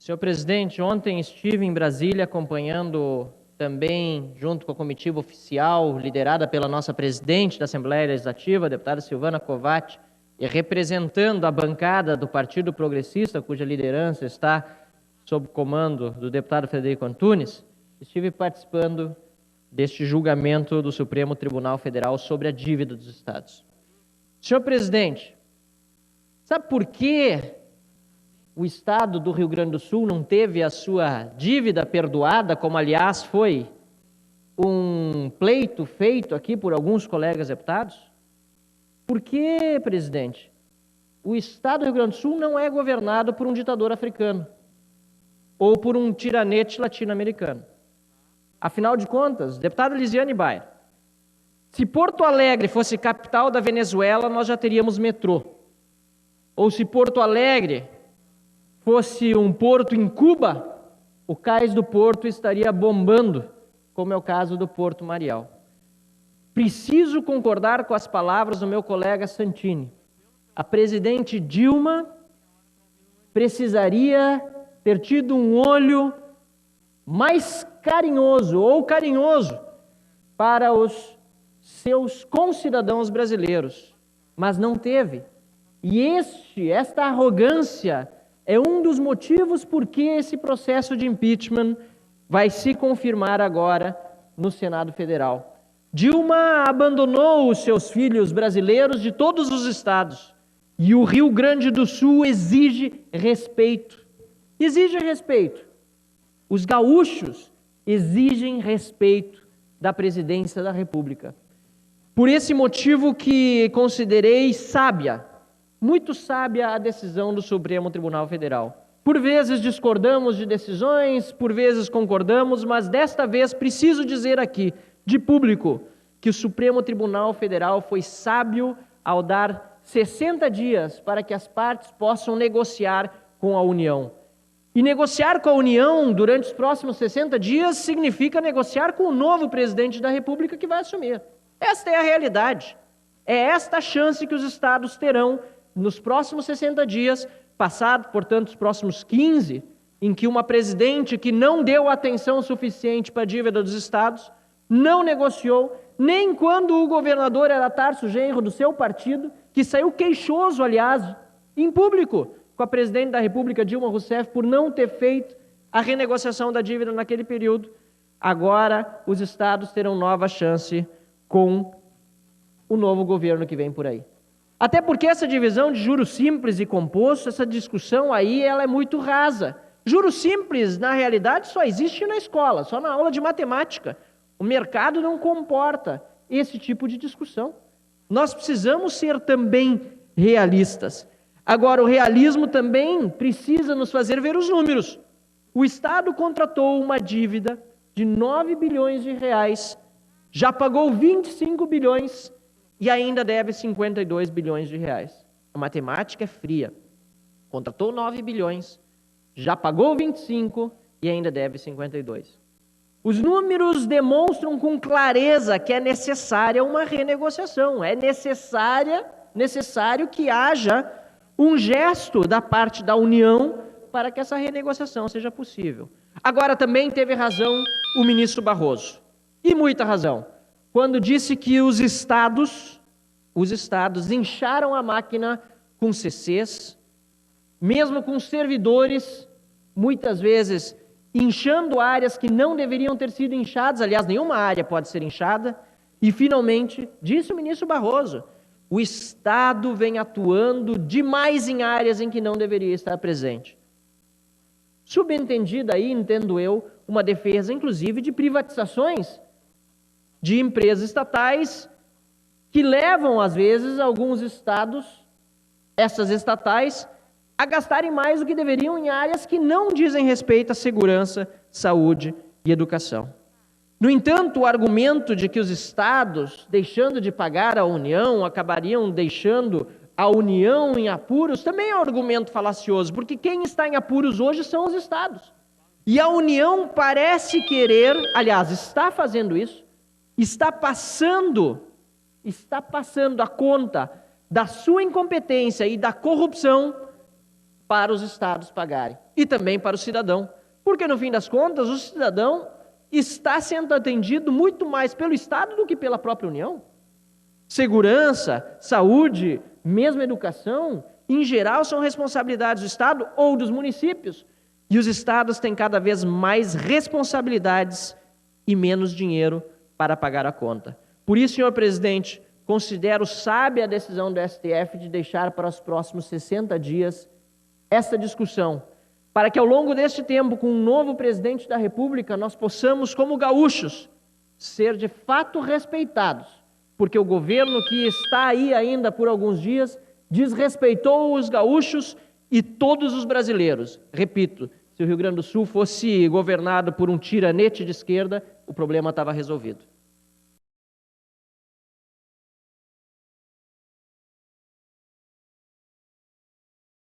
Senhor presidente, ontem estive em Brasília acompanhando também, junto com a comitiva oficial, liderada pela nossa presidente da Assembleia Legislativa, a deputada Silvana Covatti, e representando a bancada do Partido Progressista, cuja liderança está sob comando do deputado Frederico Antunes, estive participando deste julgamento do Supremo Tribunal Federal sobre a dívida dos estados. Senhor presidente, sabe por que o estado do Rio Grande do Sul não teve a sua dívida perdoada, como aliás foi um pleito feito aqui por alguns colegas deputados? Por que, presidente, o estado do Rio Grande do Sul não é governado por um ditador africano ou por um tiranete latino-americano? Afinal de contas, deputada Lisiane Bayer, se Porto Alegre fosse capital da Venezuela, nós já teríamos metrô. Ou se Porto Alegre fosse um porto em Cuba, o cais do porto estaria bombando, como é o caso do Porto Marial. Preciso concordar com as palavras do meu colega Santini. A presidente Dilma precisaria ter tido um olho mais carinhoso ou carinhoso para os seus concidadãos brasileiros, mas não teve. E esta arrogância é um dos motivos por que esse processo de impeachment vai se confirmar agora no Senado Federal. Dilma abandonou os seus filhos brasileiros de todos os estados e o Rio Grande do Sul exige respeito. Exige respeito. Os gaúchos exigem respeito da presidência da República. Por esse motivo que considerei sábia, muito sábia a decisão do Supremo Tribunal Federal. Por vezes discordamos de decisões, por vezes concordamos, mas desta vez preciso dizer aqui, de público, que o Supremo Tribunal Federal foi sábio ao dar 60 dias para que as partes possam negociar com a União. E negociar com a União durante os próximos 60 dias significa negociar com o novo presidente da República que vai assumir. Esta é a realidade. É esta a chance que os estados terão nos próximos 60 dias, passado, portanto, os próximos 15, em que uma presidente que não deu atenção suficiente para a dívida dos estados, não negociou, nem quando o governador era Tarso Genro do seu partido, que saiu queixoso, aliás, em público, com a presidente da República, Dilma Rousseff, por não ter feito a renegociação da dívida naquele período. Agora, os estados terão nova chance com o novo governo que vem por aí. Até porque essa divisão de juros simples e composto, essa discussão aí, ela é muito rasa. Juros simples, na realidade, só existe na escola, só na aula de matemática. O mercado não comporta esse tipo de discussão. Nós precisamos ser também realistas. Agora, o realismo também precisa nos fazer ver os números. O Estado contratou uma dívida de 9 bilhões de reais, já pagou 25 bilhões e ainda deve 52 bilhões de reais. A matemática é fria. Contratou 9 bilhões, já pagou 25 e ainda deve 52. Os números demonstram com clareza que é necessária uma renegociação. É necessário que haja um gesto da parte da União para que essa renegociação seja possível. Agora, também teve razão o ministro Barroso, e muita razão, quando disse que os estados incharam a máquina com CCs, mesmo com servidores, muitas vezes inchando áreas que não deveriam ter sido inchadas, aliás, nenhuma área pode ser inchada, e finalmente, disse o ministro Barroso, o Estado vem atuando demais em áreas em que não deveria estar presente. Subentendida aí, entendo eu, uma defesa, inclusive, de privatizações de empresas estatais que levam, às vezes, alguns estados, essas estatais, a gastarem mais do que deveriam em áreas que não dizem respeito à segurança, saúde e educação. No entanto, o argumento de que os estados, deixando de pagar a União, acabariam deixando a União em apuros, também é um argumento falacioso, porque quem está em apuros hoje são os estados. E a União parece querer, aliás, está fazendo isso, está passando a conta da sua incompetência e da corrupção para os estados pagarem e também para o cidadão. Porque, no fim das contas, o cidadão está sendo atendido muito mais pelo Estado do que pela própria União. Segurança, saúde, mesmo educação, em geral, são responsabilidades do Estado ou dos municípios. E os estados têm cada vez mais responsabilidades e menos dinheiro para pagar a conta. Por isso, senhor presidente, considero sábia a decisão do STF de deixar para os próximos 60 dias esta discussão, para que ao longo deste tempo, com um novo presidente da República, nós possamos, como gaúchos, ser de fato respeitados, porque o governo que está aí ainda por alguns dias desrespeitou os gaúchos e todos os brasileiros. Repito, se o Rio Grande do Sul fosse governado por um tiranete de esquerda, o problema estava resolvido.